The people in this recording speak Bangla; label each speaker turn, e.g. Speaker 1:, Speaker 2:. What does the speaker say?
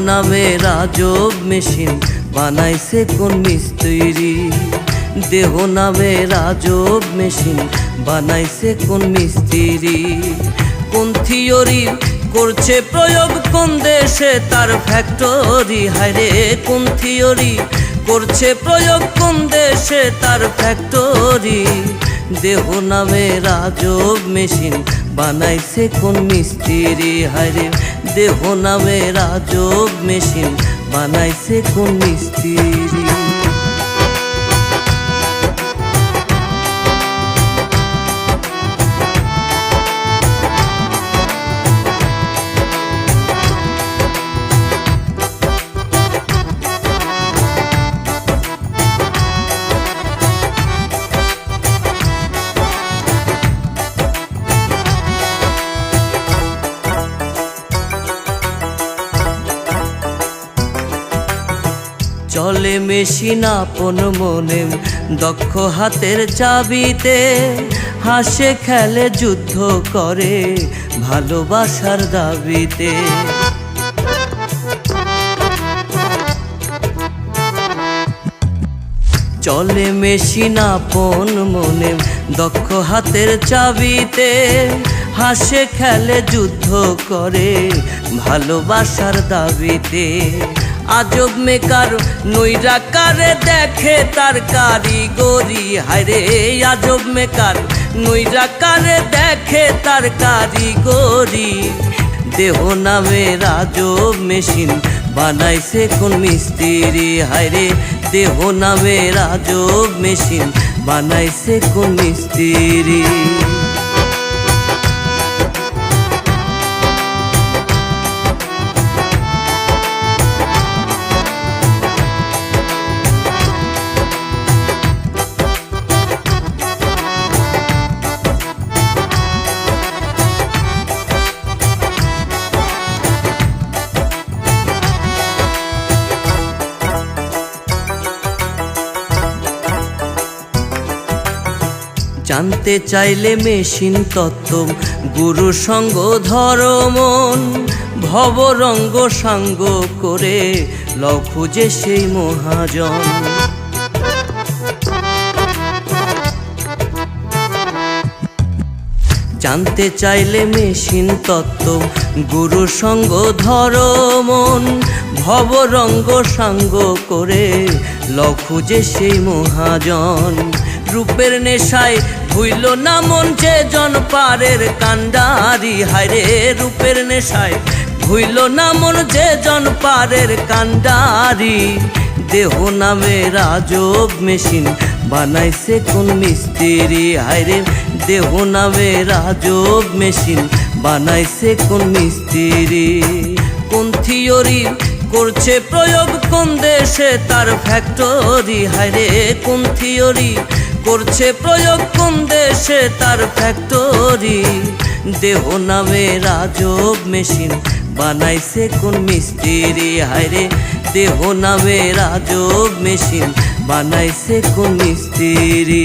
Speaker 1: নামে রাজব মেশিন বানাইছে কোন মিস্ত্রি। দেহ নামে রাজব মেশিন বানাইছে কোন মিস্ত্রি। কোন থিওরি করছে প্রয়োগ কোন দেশে তার ফ্যাক্টরি। হায়রে কোন থিওরি করছে প্রয়োগ কোন দেশে তার ফ্যাক্টরি। দেহ নামে রাজব মেশিন বানাইছে কোন মিস্ত্রি। হায়রে দেহ নামে রাজব মেশিন বানাইছে কোন মিস্ত্রি। চলে মেশিন আপন মনে দক্ষ হাতের চাবিতে। হাসে খেলে যুদ্ধ করে ভালোবাসার দাবিতে। চলে মেশিন আপন মনে দক্ষ হাতের চাবিতে। হাসে খেলে যুদ্ধ করে ভালোবাসার দাবিতে। আজব মেকার নৈরাকারে দেখে তার কারিগরি। হায়রে আজব মেকার নৈরাকারে দেখে তার কারিগরি। দেহ নামে রাজব মেশিন বানাইছে কোন মিস্ত্রি। হায়রে দেহ নামে রাজব মেশিন বানাইছে কোন মিস্ত্রি। জানতে চাইলে মেশিন তত্ত্ব গুরু সঙ্গ ধর্মন। ভবরঙ্গ সাঙ্গ করে লও খুঁজে সেই মহাজন। জানতে চাইলে মেশিন তত্ত্ব গুরু সঙ্গ ধর্মন। ভবরঙ্গ সাঙ্গ করে লও খুঁজে সেই মহাজন। রূপের নেশায় ভুইল না মন যে জন পারের কান্ডারি। হায়রে রূপের নেশায় ভুইল না মন যে জন পারের কান্ডারি। দেহ নামে রাজব মেশিন বানাইছে কোন মিস্ত্রি। হায়রে দেহ নামে রাজব মেশিন বানাইছে কোন মিস্ত্রি। কোন থিওরি করছে প্রয়োগ কোন দেশে তার ফ্যাক্টরি। হায়রে কোন থিওরি করছে প্রয়োগ কোন দেশে তার ফ্যাক্টরি। দেহ নামে রাজব মেশিন বানাইছে কোন মিস্ত্রি। হায়রে দেহ নামে রাজব মেশিন বানাইছে কোন মিস্ত্রি।